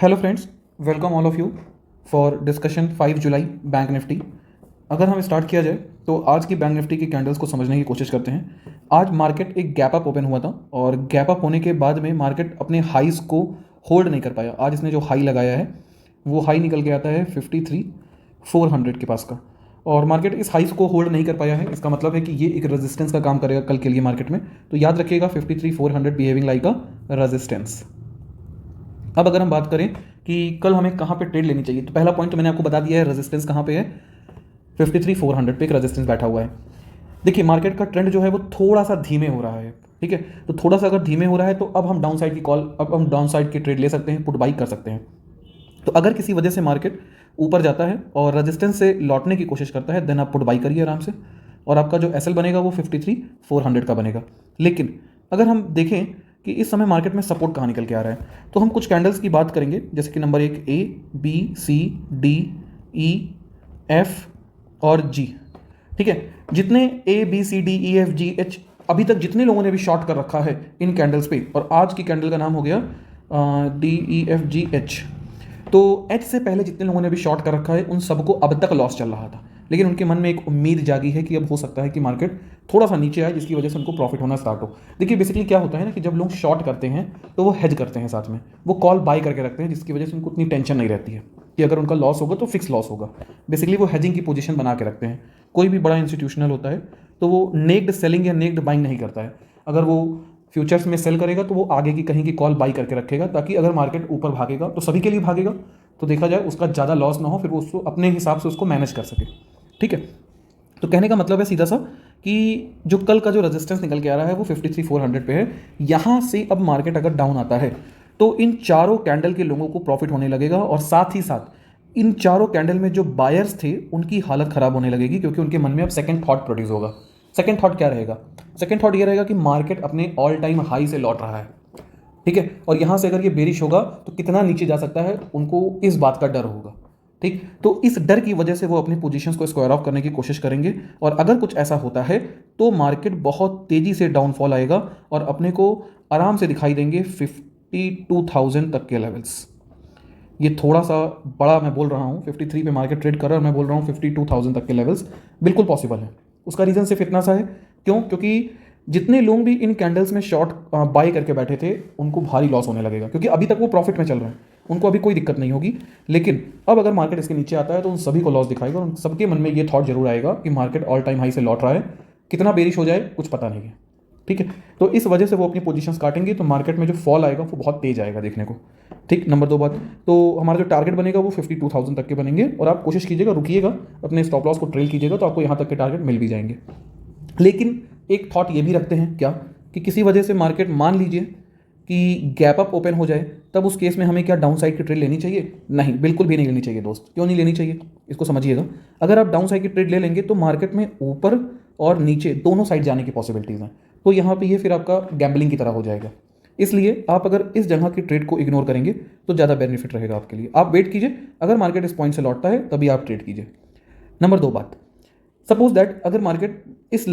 Hello friends, welcome all of you for discussion 5 July bank Nifty. अगर हम start किया जाए तो आज की बैंक निफ्टी की कैंडल्स को समझने की कोशिश करते हैं। आज मार्केट एक गैप अप ओपन हुआ था और गैप अप होने के बाद में मार्केट अपने हाईज़ को होल्ड नहीं कर पाया। आज इसने जो हाई लगाया है वो हाई निकल के आता है 53,400 के पास का, और मार्केट इस हाइस को होल्ड नहीं कर पाया है। इसका मतलब है कि ये एक रेजिस्टेंस का काम करेगा कल के लिए मार्केट में। तो याद रखिएगा 53,400 बिहेविंग लाइक अ रेजिस्टेंस। अब अगर हम बात करें कि कल हमें कहाँ पे ट्रेड लेनी चाहिए, तो पहला पॉइंट तो मैंने आपको बता दिया है, रेजिस्टेंस कहाँ पे है, 53,400 पे एक रेजिस्टेंस बैठा हुआ है। देखिए मार्केट का ट्रेंड जो है वो थोड़ा सा धीमे हो रहा है, ठीक है। तो थोड़ा सा अगर धीमे हो रहा है तो अब हम डाउन साइड की कॉल, अब हम डाउन साइड की ट्रेड ले सकते हैं, पुट बाई कर सकते हैं। तो अगर किसी वजह से मार्केट ऊपर जाता है और रेजिस्टेंस से लौटने की कोशिश करता है, देन आप पुट बाई करिए आराम से, और आपका जो एसएल बनेगा वो 53,400 का बनेगा। लेकिन अगर हम देखें कि इस समय मार्केट में सपोर्ट कहाँ निकल के आ रहा है, तो हम कुछ कैंडल्स की बात करेंगे, जैसे कि number 1 A B C D E F और जी, ठीक है। जितने A B C D E F G H अभी तक जितने लोगों ने भी शॉर्ट कर रखा है इन कैंडल्स पे, और आज की कैंडल का नाम हो गया D E F G H, तो एच से पहले जितने लोगों ने भी शॉर्ट कर रखा है उन सबको अब तक लॉस चल रहा था। लेकिन उनके मन में एक उम्मीद जागी है कि अब हो सकता है कि मार्केट थोड़ा सा नीचे आए, जिसकी वजह से उनको प्रॉफिट होना स्टार्ट हो। देखिए बेसिकली क्या होता है ना कि जब लोग शॉर्ट करते हैं तो वो हेज करते हैं, साथ में वो कॉल बाय करके रखते हैं, जिसकी वजह से उनको उतनी टेंशन नहीं रहती है कि अगर उनका लॉस होगा तो फिक्स लॉस होगा। बेसिकली वो हेजिंग की पोजीशन बना के रखते हैं। कोई भी बड़ा इंस्टीट्यूशनल होता है तो वो नेक्ड सेलिंग या नेक्ड बाइंग नहीं करता है। अगर वो फ्यूचर्स में सेल करेगा तो वो आगे की कहीं की कॉल बाई करके रखेगा, ताकि अगर मार्केट ऊपर भागेगा तो सभी के लिए भागेगा, तो देखा जाए उसका ज़्यादा लॉस ना हो, फिर वो उसको अपने हिसाब से उसको मैनेज कर सके, ठीक है। तो कहने का मतलब है सीधा सा कि जो कल का जो रेजिस्टेंस निकल के आ रहा है वो 53,400 पे है। यहाँ से अब मार्केट अगर डाउन आता है तो इन चारों कैंडल के लोगों को प्रॉफिट होने लगेगा, और साथ ही साथ इन चारों कैंडल में जो बायर्स थे उनकी हालत खराब होने लगेगी, क्योंकि उनके मन में अब सेकंड थॉट प्रोड्यूस होगा। सेकंड थॉट क्या रहेगा? सेकंड थॉट ये रहेगा कि मार्केट अपने ऑल टाइम हाई से लौट रहा है, ठीक है, और यहाँ से अगर ये बेरिश होगा तो कितना नीचे जा सकता है, उनको इस बात का डर होगा, ठीक। तो इस डर की वजह से वो अपनी पोजीशंस को स्क्वायर ऑफ करने की कोशिश करेंगे, और अगर कुछ ऐसा होता है तो मार्केट बहुत तेज़ी से डाउनफॉल आएगा और अपने को आराम से दिखाई देंगे 52,000 तक के लेवल्स। ये थोड़ा सा बड़ा मैं बोल रहा हूँ, 53 पे मार्केट ट्रेड कर रहा है और मैं बोल रहा हूँ 52,000 तक के लेवल्स बिल्कुल पॉसिबल है। उसका रीज़न सिर्फ इतना सा है, क्यों? क्योंकि जितने लोग भी इन कैंडल्स में शॉर्ट बाय करके बैठे थे उनको भारी लॉस होने लगेगा, क्योंकि अभी तक वो प्रॉफिट में चल रहे हैं, उनको अभी कोई दिक्कत नहीं होगी। लेकिन अब अगर मार्केट इसके नीचे आता है तो उन सभी को लॉस दिखाएगा, और उन सबके मन में ये थॉट जरूर आएगा कि मार्केट ऑल टाइम हाई से लौट रहा है, कितना बेरिश हो जाए कुछ पता नहीं है, ठीक है। तो इस वजह से वो अपनी पोजीशंस काटेंगे, तो मार्केट में जो फॉल आएगा वो बहुत तेज आएगा देखने को, ठीक। नंबर 2 बात, तो हमारा जो टारगेट बनेगा वो 52,000 तक के बनेंगे, और आप कोशिश कीजिएगा, रुकिएगा, अपने स्टॉप लॉस को ट्रेल कीजिएगा, तो आपको यहाँ तक के टारगेट मिल भी जाएंगे। लेकिन एक थॉट ये भी रखते हैं क्या, कि किसी वजह से मार्केट मान लीजिए कि गैप अप ओपन हो जाए, तब उस केस में हमें क्या डाउन साइड की ट्रेड लेनी चाहिए? नहीं, बिल्कुल भी नहीं लेनी चाहिए दोस्त। क्यों नहीं लेनी चाहिए, इसको समझिएगा। अगर आप डाउन साइड की ट्रेड ले लेंगे तो मार्केट में ऊपर और नीचे दोनों साइड जाने की पॉसिबिलिटीज़ हैं, तो यहाँ पे ये फिर आपका गैम्बलिंग की तरह हो जाएगा। इसलिए आप अगर इस जगह की ट्रेड को इग्नोर करेंगे तो ज़्यादा बेनिफिट रहेगा आपके लिए। आप वेट कीजिए, अगर मार्केट इस पॉइंट से लौटता है तभी आप ट्रेड कीजिए। नंबर 2 बात, सपोज दैट अगर मार्केट इस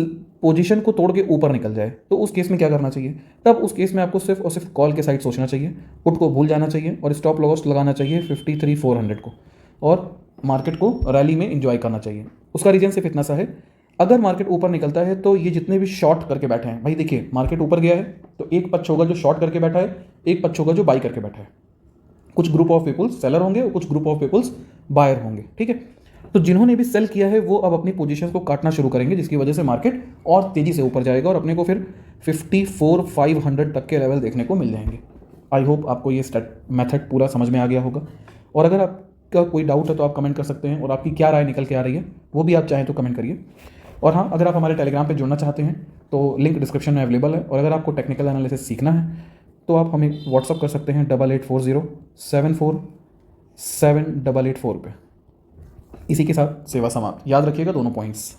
पोजीशन को तोड़ के ऊपर निकल जाए तो उस केस में क्या करना चाहिए? तब उस केस में आपको सिर्फ और सिर्फ कॉल के साइड सोचना चाहिए, पुट को भूल जाना चाहिए, और स्टॉप लॉस लगाना चाहिए 53,400 को, और मार्केट को रैली में इंजॉय करना चाहिए। उसका रीजन सिर्फ इतना सा है, अगर मार्केट ऊपर निकलता है तो ये जितने भी शॉर्ट करके बैठे हैं, भाई देखिए मार्केट ऊपर गया है तो एक पक्ष होगा जो शॉर्ट करके बैठा है, एक पक्ष होगा जो बाई करके बैठा है। कुछ ग्रुप ऑफ पीपल्स सेलर होंगे और कुछ ग्रुप ऑफ पीपल्स बायर होंगे, ठीक है। तो जिन्होंने भी सेल किया है वो अब अपनी पोजीशंस को काटना शुरू करेंगे, जिसकी वजह से मार्केट और तेजी से ऊपर जाएगा और अपने को फिर 54,500 तक के लेवल देखने को मिल जाएंगे। आई होप आपको ये मेथड पूरा समझ में आ गया होगा, और अगर आपका कोई डाउट है तो आप कमेंट कर सकते हैं, और आपकी क्या राय निकल के आ रही है वो भी आप चाहें तो कमेंट करिए। और हाँ, अगर आप हमारे टेलीग्राम पर जुड़ना चाहते हैं तो लिंक डिस्क्रिप्शन में अवेलेबल है, और अगर आपको टेक्निकल एनालिसिस सीखना है तो आप हमें व्हाट्सअप कर सकते हैं 8840747884 पे। इसी के साथ सेवा समाप्त। याद रखिएगा दोनों पॉइंट्स।